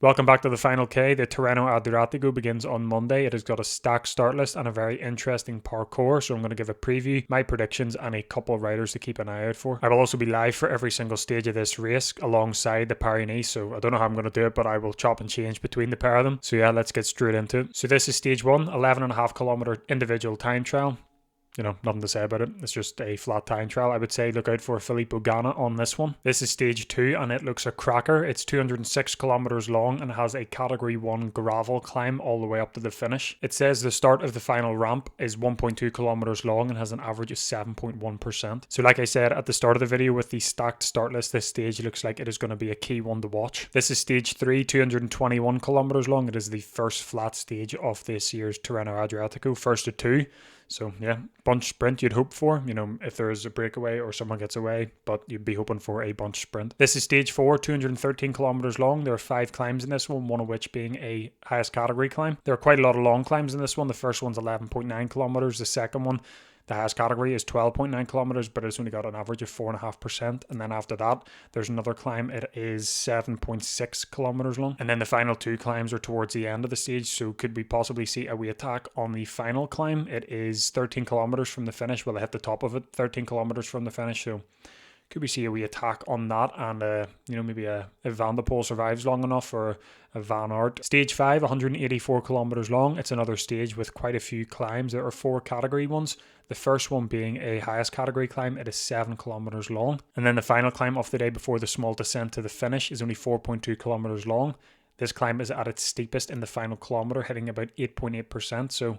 Welcome back to the Final K. The Tirreno Adriatico begins on Monday. It has got a stacked start list and a very interesting parcours, so I'm going to give a preview, my predictions, and a couple of riders to keep an eye out for. I will also be live for every single stage of this race alongside the Paris-Nice, so I don't know how I'm going to do it, but I will chop and change between the pair of them. So yeah, let's get straight into it. So this is stage 1, 11.5 kilometer individual time trial. Nothing to say about it. It's just a flat time trial. I would say look out for Filippo Ganna on this one. This is stage 2 and it looks a cracker. It's 206 kilometers long and has a category 1 gravel climb all the way up to the finish. It says the start of the final ramp is 1.2 kilometers long and has an average of 7.1%. So like I said at the start of the video with the stacked start list, this stage looks like it is going to be a key one to watch. This is stage 3, 221 kilometers long. It is the first flat stage of this year's Tirreno Adriatico, first of 2. So yeah, bunch sprint you'd hope for, if there is a breakaway or someone gets away, but you'd be hoping for a bunch sprint. This is stage 4, 213 kilometers long. There are 5 climbs in this one of which being a highest category climb. There are quite a lot of long climbs in this one. The first one's 11.9 kilometers. The second one, the highest category, is 12.9 kilometers, but it's only got an average of 4.5%. And then after that, there's another climb. It is 7.6 kilometers long. And then the final 2 climbs are towards the end of the stage. So could we possibly see a wee attack on the final climb? It is 13 kilometers from the finish. Well, I hit the top of it, 13 kilometers from the finish. So could we see a wee attack on that, and maybe a Van de Poel survives long enough, or a Van Aert. Stage 5, 184 kilometers long. It's another stage with quite a few climbs. There are 4 category ones. The first one being a highest category climb. It is 7 kilometers long. And then the final climb of the day before the small descent to the finish is only 4.2 kilometers long. This climb is at its steepest in the final kilometer, hitting about 8.8%. So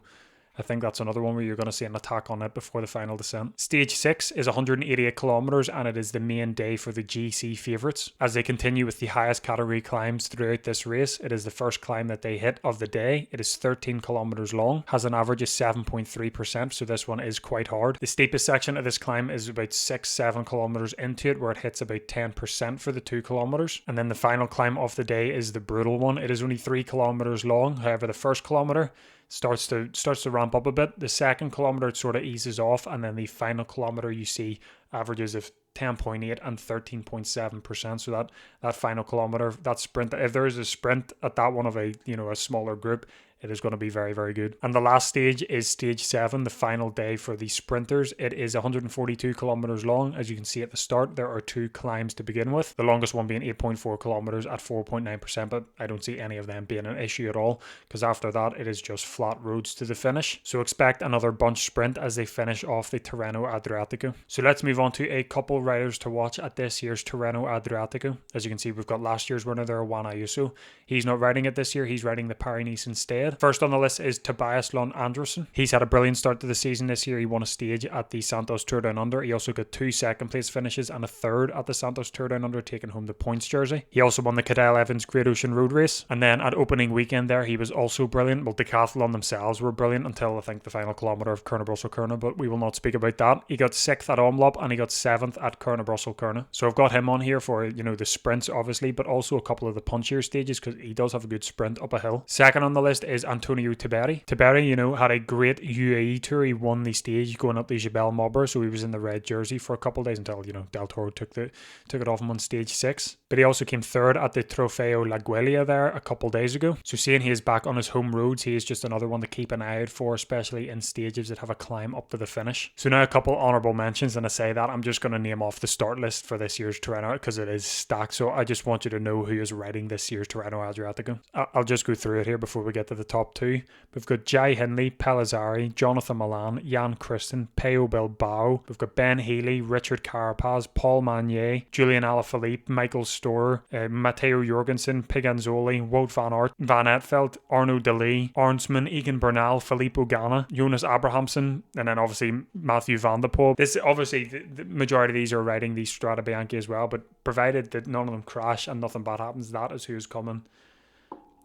I think that's another one where you're going to see an attack on it before the final descent. Stage 6 is 188 kilometers and it is the main day for the GC favourites. As they continue with the highest category climbs throughout this race, it is the first climb that they hit of the day. It is 13 kilometers long, has an average of 7.3%, so this one is quite hard. The steepest section of this climb is about 6-7 kilometers into it, where it hits about 10% for the 2 kilometers. And then the final climb of the day is the brutal one. It is only 3 kilometers long. However, the first kilometer starts to ramp up a bit. The second kilometer it sort of eases off, and then the final kilometer you see averages of 10.8 and 13.7%. So that final kilometer, that sprint, if there is a sprint at that one of a smaller group, it is going to be very, very good. And the last stage is stage 7, the final day for the sprinters. It is 142 kilometers long. As you can see at the start, there are 2 climbs to begin with. The longest one being 8.4 kilometers at 4.9%, but I don't see any of them being an issue at all, because after that, it is just flat roads to the finish. So expect another bunch sprint as they finish off the Tirreno Adriatico. So let's move on to a couple riders to watch at this year's Tirreno Adriatico. As you can see, we've got last year's winner there, Juan Ayuso. He's not riding it this year. He's riding the Paris-Nice instead. First on the list is Tobias Lund Andersen. He's had a brilliant start to the season this year. He won a stage at the Santos Tour Down Under. He also got 2 second place finishes and a 3rd at the Santos Tour Down Under, taking home the points jersey. He also won the Cadel Evans Great Ocean Road Race. And then at opening weekend there, he was also brilliant. Well, Decathlon themselves were brilliant until I think the final kilometre of Kuurne-Brussel-Kuurne, but we will not speak about that. He got 6th at Omloop and he got 7th at Kuurne-Brussel-Kuurne. So I've got him on here for, the sprints obviously, but also a couple of the punchier stages because he does have a good sprint up a hill. Second on the list is Antonio Tiberi. Tiberi, had a great UAE tour. He won the stage going up the Jebel Mobber, so he was in the red jersey for a couple of days until, Del Toro took it off him on stage 6. But he also came 3rd at the Trofeo La Guelia there a couple of days ago. So seeing he is back on his home roads, he is just another one to keep an eye out for, especially in stages that have a climb up to the finish. So now a couple honourable mentions, and I say that I'm just going to name off the start list for this year's Tirreno because it is stacked. So I just want you to know who is riding this year's Tirreno Adriatico. I'll just go through it here before we get to the top 2. We've got Jai Hindley, Pellizzari, Jonathan Milan, Jan Christen, Peo Bilbao. We've got Ben Healy, Richard Carapaz, Paul Magnier, Julian Alaphilippe, Michael Storer, Matteo Jorgensen, Piganzoli, Wout van Aert, Van Etfeldt, Arnaud Delis, Arnsman, Egan Bernal, Filippo Ganna, Jonas Abrahamsen, and then obviously Mathieu van der Poel. This obviously the majority of these are riding the Strade Bianche as well, but provided that none of them crash and nothing bad happens, that is who's coming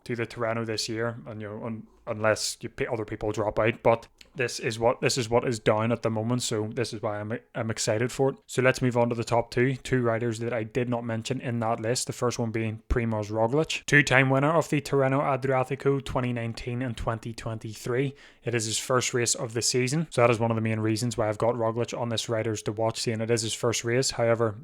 to the Tirreno this year, and unless other people drop out. But this is what is down at the moment, so this is why I'm excited for it. So let's move on to the top 2 riders that I did not mention in that list. The first one being Primož Roglic, 2-time winner of the Tirreno Adriatico 2019 and 2023. It is his first race of the season, so that is one of the main reasons why I've got Roglic on this riders to watch, seeing it is his first race. However,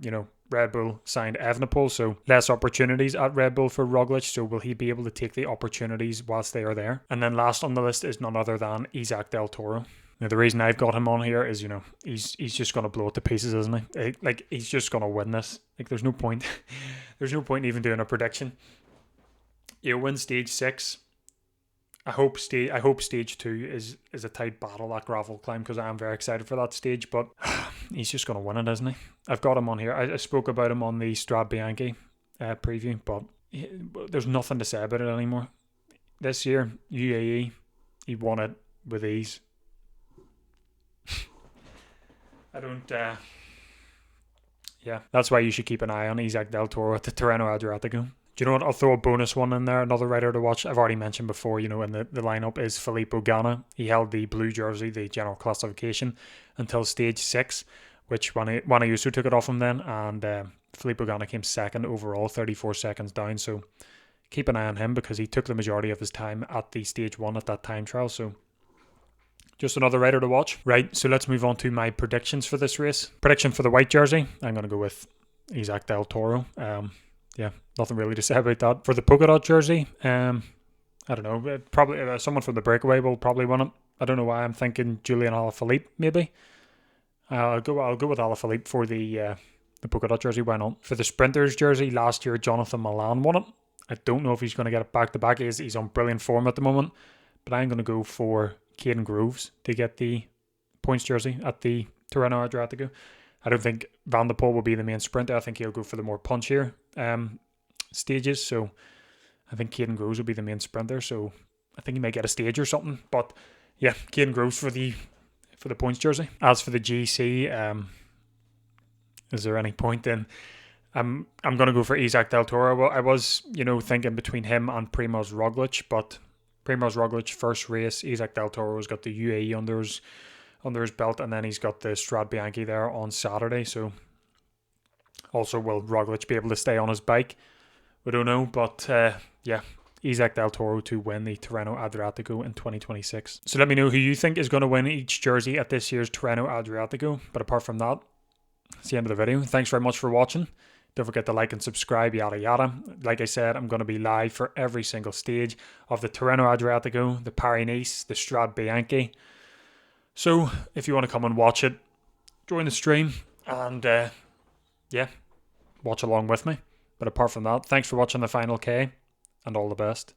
Red Bull signed Evenepoel, so less opportunities at Red Bull for Roglic. So will he be able to take the opportunities whilst they are there? And then last on the list is none other than Isaac Del Toro. Now, the reason I've got him on here is, he's just going to blow it to pieces, isn't he? Like, he's just going to win this. Like, there's no point. There's no point in even doing a prediction. He'll win stage 6. I hope stage 2 is a tight battle, that gravel climb, because I am very excited for that stage. But he's just going to win it, isn't he? I've got him on here. I spoke about him on the Strade Bianche preview, but there's nothing to say about it anymore. This year, UAE, he won it with ease. I don't... yeah, that's why you should keep an eye on Isaac Del Toro at the Tirreno Adriatico. Do you know what? I'll throw a bonus one in there. Another rider to watch. I've already mentioned before, in the lineup is Filippo Ganna. He held the blue jersey, the general classification, until stage 6, which Juan Ayuso took it off him then. And Filippo Ganna came second overall, 34 seconds down. So keep an eye on him because he took the majority of his time at the stage 1 at that time trial. So just another rider to watch. Right, so let's move on to my predictions for this race. Prediction for the white jersey, I'm going to go with Isaac Del Toro. Yeah, nothing really to say about that. For the polka dot jersey, I don't know. Probably someone from the breakaway will probably win it. I don't know why I'm thinking Julian Alaphilippe maybe. I'll go with Alaphilippe for the polka dot jersey. Why not? For the sprinters jersey, last year Jonathan Milan won it. I don't know if he's going to get it back to back. He's on brilliant form at the moment, but I'm going to go for Caden Groves to get the points jersey at the Tirreno Adriatico. I don't think Van der Poel will be the main sprinter. I think he'll go for the more punchier stages. So I think Caden Groves will be the main sprinter. So I think he might get a stage or something. But yeah, Caden Groves for the points jersey. As for the GC, is there any point in? I'm going to go for Isaac Del Toro. Well, I was thinking between him and Primoz Roglic, but Primoz Roglic first race, Isaac Del Toro's got the UAE under his belt, and then he's got the Strade Bianche there on Saturday. So also will Roglic be able to stay on his bike? We don't know, but yeah, Isaac Del Toro to win the Tirreno Adriatico in 2026. So let me know who you think is going to win each jersey at this year's Tirreno Adriatico. But apart from that, that's the end of the video. Thanks very much for watching. Don't forget to like and subscribe, yada yada. Like I said, I'm going to be live for every single stage of the Tirreno Adriatico, the Paris-Nice, the Strade Bianche. So if you want to come and watch it, join the stream and yeah, watch along with me. But apart from that, thanks for watching the Final K and all the best.